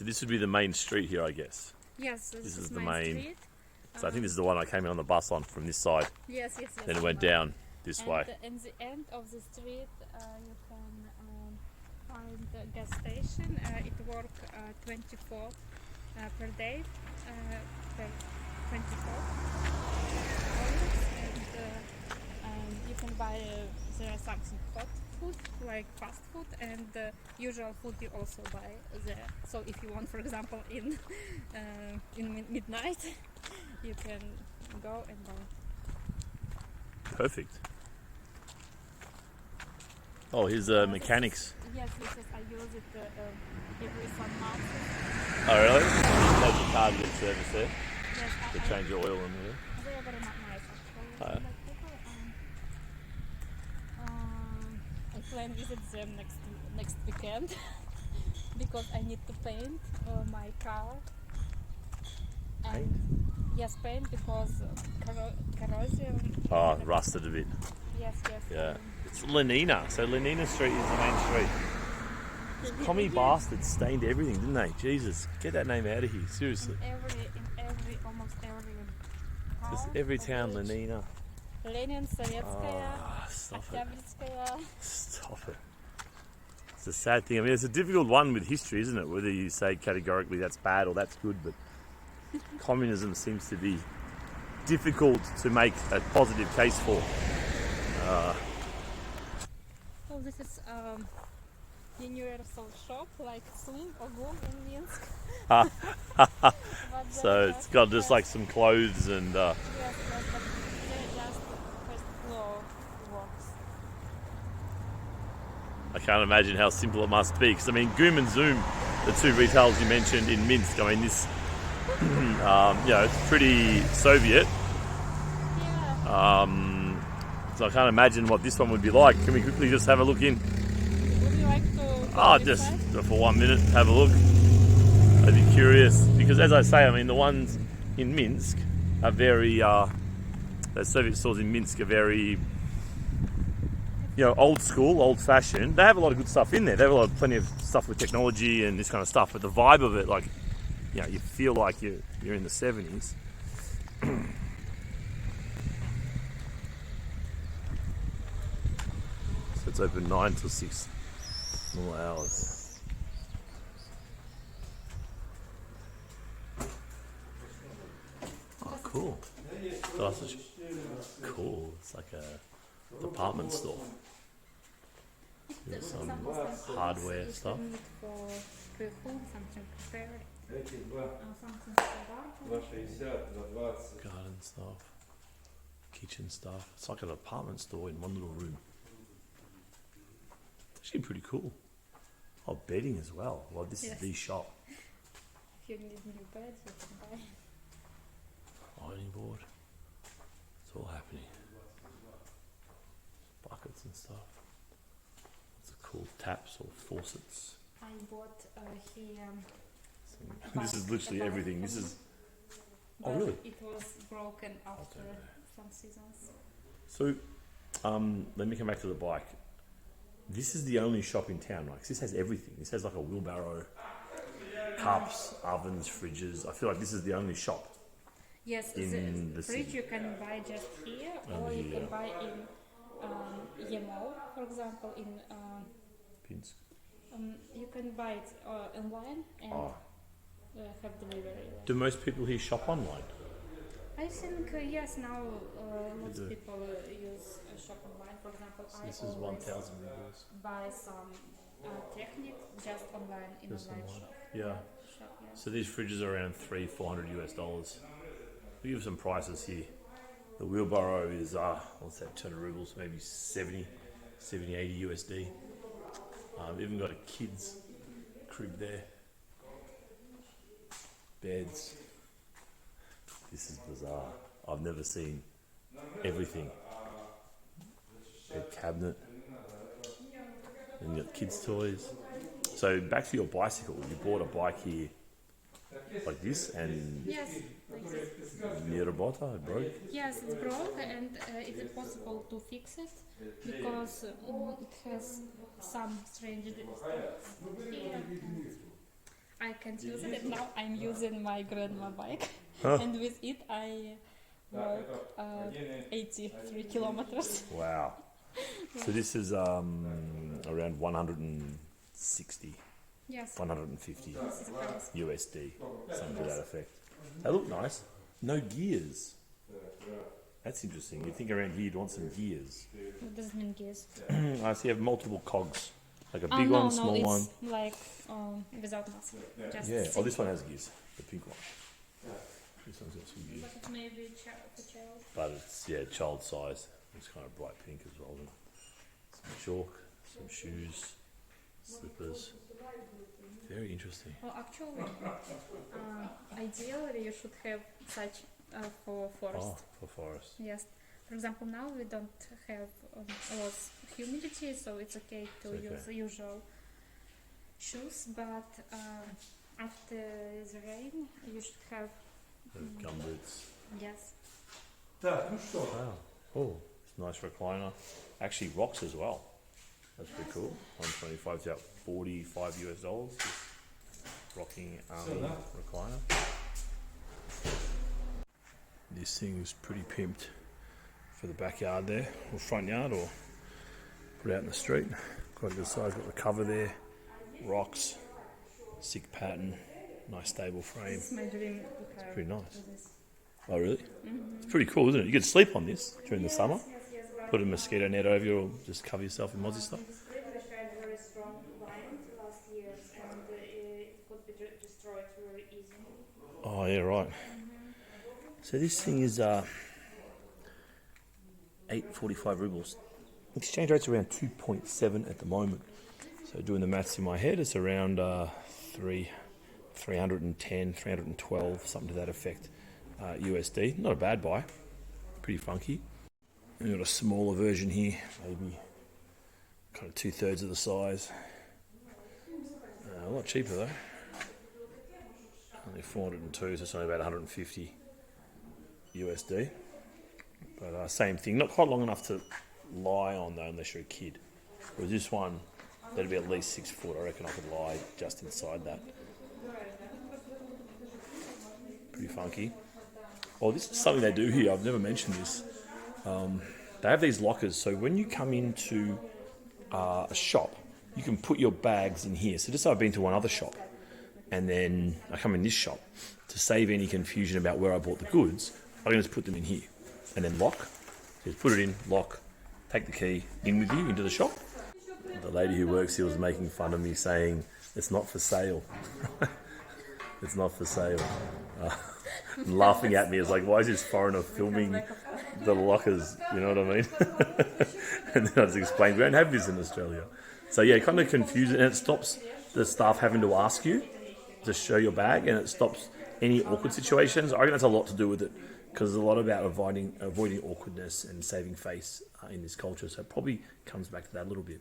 So this would be the main street here, I guess. Yes, This is the my main. street. So I think this is the one I came in on the bus on from this side. Yes, yes, yes. Then it went down this way. And in the end of the street, you can find the gas station. It works 24 per day, per 24 hours, and you can buy there something hot food, like fast food, and usual food you also buy there. So if you want, for example, in midnight, you can go and buy. Perfect. Oh, here's the mechanics. Yes, I use it every some months. Oh, really? You take your car to get service there Yes, to change your oil in there. they are very nice actually. Oh, yeah. Like people, I plan visit them next weekend because I need to paint my car. Paint? Yes, paint because corrosion. Oh, rusted a bit. Yes, yes. Yeah. It's Lenina. So Lenina Street is the main street. Those commie bastards stained everything, didn't they? Jesus, get that name out of here. Seriously. Almost every Just house, every town, Lenina. Lenin, Sovetskaya, Stop it. Oktyabrskaya. Stop it. It's a sad thing. I mean, it's a difficult one with history, isn't it? Whether you say categorically that's bad or that's good, but communism seems to be difficult to make a positive case for. So this is universal shop like Sum or Gum in Minsk. So it's got just like some clothes and Yes, but they're just first floor works. I can't imagine how simple it must be. Because I mean, Goom and Zoom, the two retailers you mentioned in Minsk, I mean this, it's pretty Soviet. Yeah. So I can't imagine what this one would be like. Can we quickly just have a look in? Would you like to go Just inside? for 1 minute, have a look. I'd be curious because, as I say, I mean the ones in Minsk are very. The Soviet stores in Minsk are very, old school, old fashioned. They have a lot of good stuff in there. They have plenty of stuff with technology and this kind of stuff. But the vibe of it, like, you feel like you're in the 70s. So it's open 9 till 6 more hours. Oh, cool. Sausage. Cool. It's like a department store. There's some hardware stuff. For food, something prepared, something Garden stuff. Kitchen stuff. It's like a department store in one little room. It's actually pretty cool. Oh, bedding as well. Well, this is the shop. If you need new beds, you can buy. Ironing board. It's all happening. Buckets and stuff. It's cool taps or faucets. I bought here. This is literally everything. This is. Oh, But really? it was broken after some seasons. So, let me come back to the bike. This is the only shop in town, right? 'Cause this has everything. This has like a wheelbarrow, cups, ovens, fridges. I feel like this is the only shop. Yes, In the fridge city. you can buy just here, or you can buy in Yemo, for example. In Pins. you can buy it online and have delivery. Do most people here shop online? I think yes. Now lots do. of people use shop online. For example, I This is always 1,000 rubles. buy some technique just online in Just online online. shop. Yeah. Shop, yeah. So these fridges are around $300-400 US. We give some prices here. The wheelbarrow is what's that? 200 rubles, maybe 70, 80 USD. Even got a kids crib there. Beds. This is bizarre. I've never seen everything. Bed cabinet. And you got kids' toys. So back to your bicycle. You bought a bike here like this and Yes, like this. Mirabota, it broke. Yes, it's broke, and is it possible to fix it? Because it has some strange defects here. And I can't use it, and now I'm using my grandma bike, Huh. and with it I walk 83 kilometers. Wow. So this is around 160, Yes, 150 this is a house. USD, something to that effect. They look nice. No gears. That's interesting. You think around here you'd want some gears. What does it mean, gears? I see you have multiple cogs. Like a Oh big no, one, no, small it's one. like without muscle. Just Yeah. Oh, simple. this one has gears. The pink one. This one's got some gears. But it may be for child. But it's, yeah, child size. It's kind of bright pink as well. Some chalk, some shoes, slippers. Very interesting. Well, actually, ideally you should have such for forest. Oh, for forest. Yes. For example, now we don't have a lot of humidity, so it's okay to It's okay. use the usual shoes. But after the rain, you should have Gumboots. yes. Wow. Oh, it's a nice recliner. Actually, rocks as well. That's pretty cool. 125 to about 45 US dollars. This rocking recliner. This thing is pretty pimped for the backyard there, or front yard, or put out in the street. Quite a good size. Got the cover there. Rocks. Sick pattern. Nice stable frame. It's my dream to have Pretty nice. this. Oh, really? It's pretty cool, isn't it? You could sleep on this during the summer. Yes, Put a mosquito net over you, or just cover yourself in mozzie stuff. This privilege had very strong wind last year, and it could be destroyed very easily. Oh, yeah, right. So this thing is 845 rubles. Exchange rate's around 2.7 at the moment. So doing the maths in my head, it's around 310, 312, something to that effect. USD. Not a bad buy. Pretty funky. And we've got a smaller version here, maybe kind of 2/3 of the size. A lot cheaper though. Only 402, so it's only about 150 USD. But same thing, not quite long enough to lie on though, unless you're a kid. Whereas this one, that'd be at least 6 foot. I reckon I could lie just inside that. Pretty funky. Oh, this is something they do here. I've never mentioned this. They have these lockers, so when you come into a shop, you can put your bags in here. So just I've been to one other shop, and then I come in this shop to save any confusion about where I bought the goods. I can just put them in here and then lock. So just put it in, lock, take the key in with you into the shop. The lady who works here was making fun of me, saying it's not for sale. It's not for sale. And laughing at me is like, why is this foreigner filming the lockers? You know what I mean? And then I just explained, we don't have this in Australia. So yeah, kind of confusing, and it stops the staff having to ask you to show your bag, and it stops any awkward situations. I reckon that's a lot to do with it, because there's a lot about avoiding awkwardness and saving face in this culture. So it probably comes back to that a little bit.